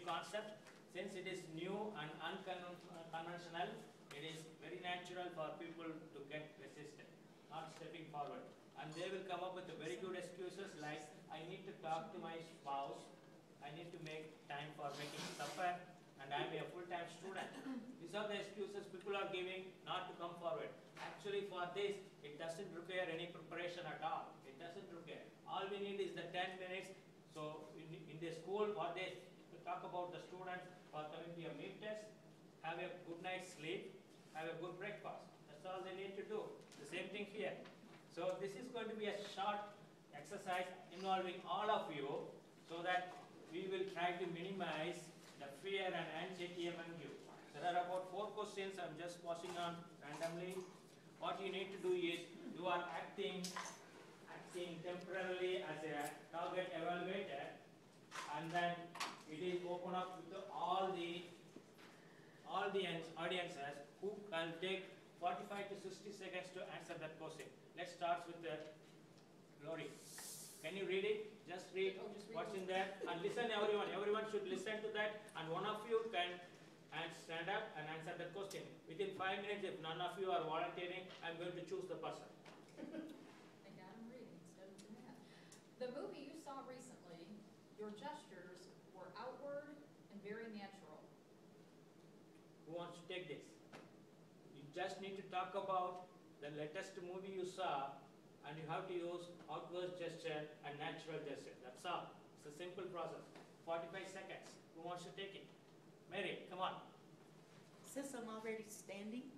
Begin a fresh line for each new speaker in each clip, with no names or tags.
concept. Since it is new and unconventional, it is very natural for people to get resistant, not stepping forward. And they will come up with very good excuses like, I need to talk to my spouse, I need to make time for making supper, and I am a full-time student. These are the excuses people are giving not to come forward. Actually for this, it doesn't require any preparation at all. It doesn't require. All we need is the 10 minutes. So in the school, what they talk about the students for coming to a meet test, have a good night's sleep, have a good breakfast. That's all they need to do. The same thing here. So this is going to be a short exercise involving all of you so that we will try to minimize the fear and anxiety among you. There are about 4 questions I'm just passing on randomly. What you need to do is you are acting temporarily as a target evaluator, and then it is open up to all the audiences who can take 45 to 60 seconds to answer that question. Let's start with Lori. Can you read it? Just read what's in there and listen everyone. Everyone should listen to that, and one of you can stand up and answer that question. Within 5 minutes, if none of you are volunteering, I'm going to choose the person.
I got him reading, so do that. The movie you saw recently, your gestures were outward and very natural.
Who wants to take this? You just need to talk about the latest movie you saw, and you have to use outward gesture and natural gesture. That's all. It's a simple process. 45 seconds. Who wants to take it? Mary, come on.
Since I'm already standing,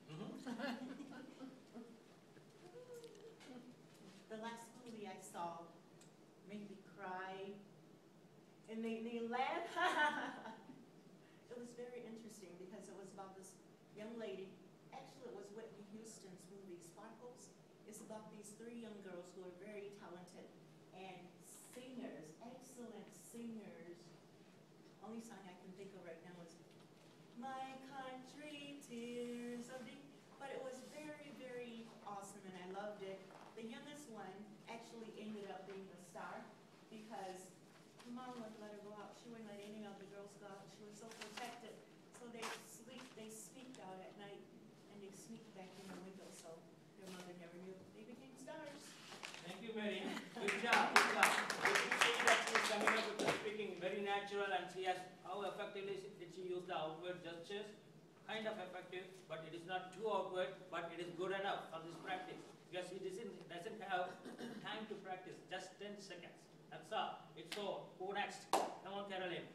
the last movie I saw made me cry, and they laugh. It was very interesting because it was about this young lady. Actually, it was Whitney Houston's movie, Sparkles. It's about these 3 young girls who are very talented and singers, excellent singers. Only song I can think of right now is My Country, Tears of Thee. But it was very, very awesome, and I loved it. The youngest one actually ended up being the star because her mom wouldn't let her go out. She wouldn't let any of the girls go out. She was so protected. So they sneaked out at night, and they sneaked back in the window, so their mother never knew. They became stars.
Thank you, Mary. Good job. Good job. You see that she's coming up with speaking very natural, and she has, how effectively did she use the outward gestures? Kind of effective, but it is not too outward, but it is good enough for this practice. Because it doesn't have time to practice, just 10 seconds. That's all. It's so. Who next? Come on, Caroline.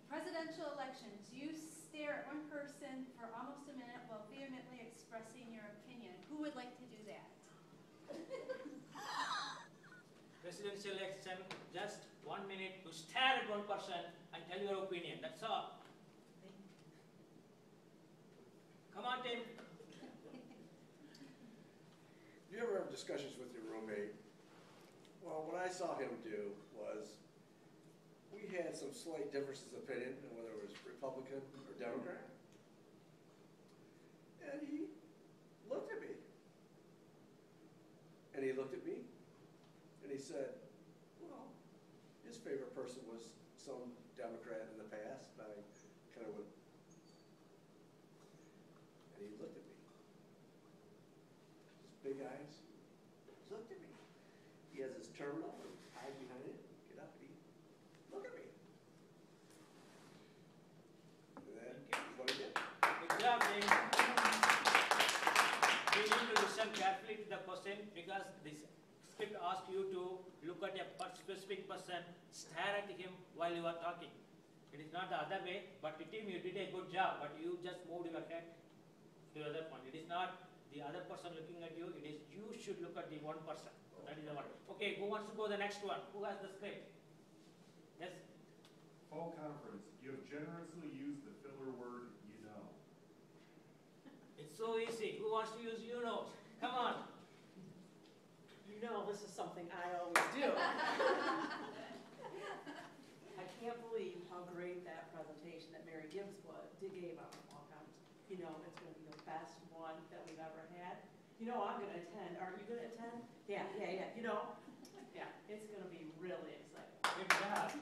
Presidential elections. You stare at one person for almost a minute while vehemently expressing your opinion. Who would like to do that?
Presidential election, just 1 minute to stare at one person and tell your opinion. That's all. Come on, Tim.
Do you ever have discussions with your roommate? Well, what I saw him do was, we had some slight differences of opinion on whether it was Republican or Democrat. And he looked at me. And he looked at me, and he said, well, his favorite person was some Democrat in the past. And I kind of went, and he looked at me. His big eyes, he looked at me. He has his terminal and hide behind it, get up and he look at me. And that is what he did.
Good job, Tim. You need to listen carefully to the question because this script asks you to look at a specific person, stare at him while you are talking. It is not the other way, but Tim, you did a good job, but you just moved your head to the other point. It is not the other person looking at you, it is you should look at the one person. That is the one. Okay, who wants to go to the next one? Who has the script? Yes?
Fall conference. You have generously used the filler word, you know.
It's so easy. Who wants to use you know? Come on.
You know, this is something I always do. I can't believe how great that presentation that Mary gave on the fall conference. You know, it's going to be the best one that we've ever had. You know, I'm going to attend. Aren't you going to attend? Yeah. You know, yeah, it's going to be really exciting.
Good job.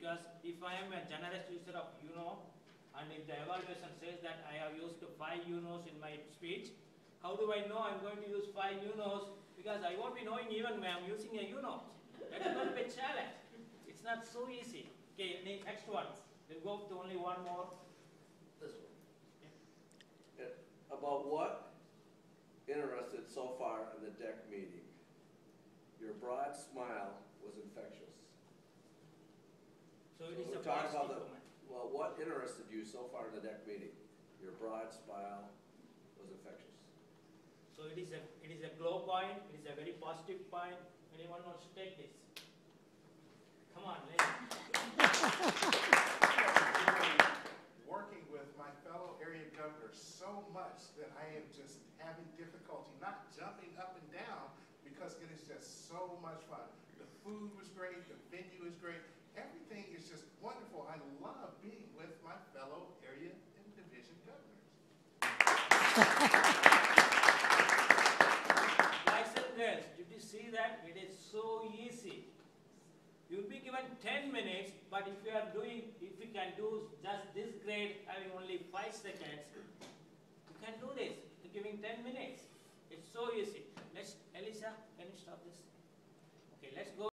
Because if I am a generous user of and if the evaluation says that I have used 5 in my speech, how do I know I'm going to use 5 Because I won't be knowing even when I'm using a That is going to be a challenge. It's not so easy. Okay, next one. We'll go to only one more.
This one. About what interested so far in the DEC meeting? Your broad smile was infectious.
So it
So
is
we're
a
talking about
positive moment.
Well, what interested you so far in the DEC meeting? Your broad smile was infectious.
So it is a glow point. It is a very positive point. Anyone wants to take this? Come on, ladies.
Working with my fellow area governors so much that I am just having difficulty not jumping up and down because it is just so much fun. The food was great, the venue is great, everything is just wonderful. I love being with my fellow area and division governors.
Guys and girls, did you see that? It is so easy. You'll be given 10 minutes, but if you can do just this grade having only 5 seconds, you can do this. You're giving 10 minutes. It's so easy. Elisa, can you stop this? Okay, let's go.